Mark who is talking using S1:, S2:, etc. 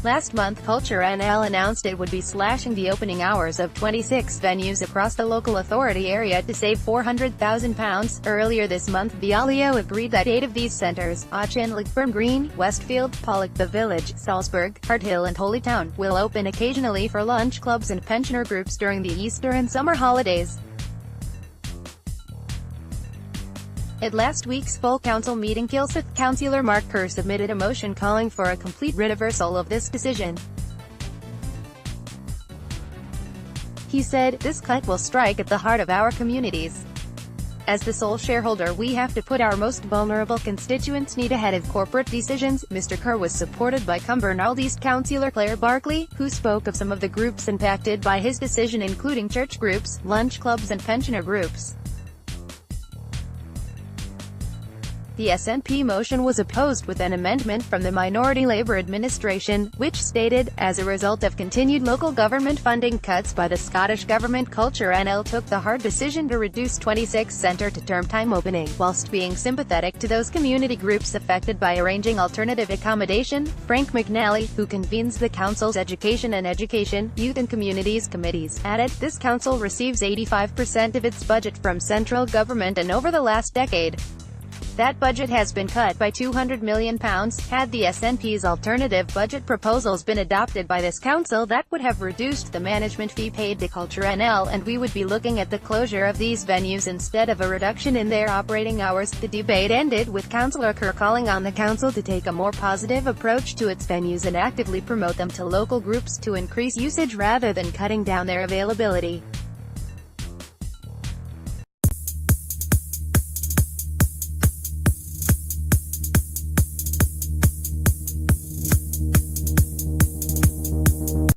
S1: Last month CultureNL announced it would be slashing the opening hours of 26 venues across the local authority area to save £400,000. Earlier this month the ALEO agreed that 8 of these centres, Auchinloch, Burngreen, Westfield, Pollock, The Village, Salsburgh, Harthill and Holytown, will open occasionally for lunch clubs and pensioner groups during the Easter and summer holidays. At last week's full council meeting, Kilsyth councillor Mark Kerr submitted a motion calling for a complete reversal of this decision. He said, "This cut will strike at the heart of our communities. As the sole shareholder, we have to put our most vulnerable constituents' need ahead of corporate decisions." Mr. Kerr was supported by Cumbernauld East councillor Claire Barkley, who spoke of some of the groups impacted by his decision, including church groups, lunch clubs and pensioner groups. The SNP motion was opposed with an amendment from the minority Labour administration, which stated, "As a result of continued local government funding cuts by the Scottish Government, CultureNL took the hard decision to reduce 26 centre to term time opening, whilst being sympathetic to those community groups affected by arranging alternative accommodation." Frank McNally, who convenes the council's Education, Youth and Communities committees, added, "This council receives 85% of its budget from central government, and over the last decade, that budget has been cut by £200 million. Had the SNP's alternative budget proposals been adopted by this council, that would have reduced the management fee paid to CultureNL, and we would be looking at the closure of these venues instead of a reduction in their operating hours." The debate ended with Councillor Kerr calling on the council to take a more positive approach to its venues and actively promote them to local groups to increase usage rather than cutting down their availability.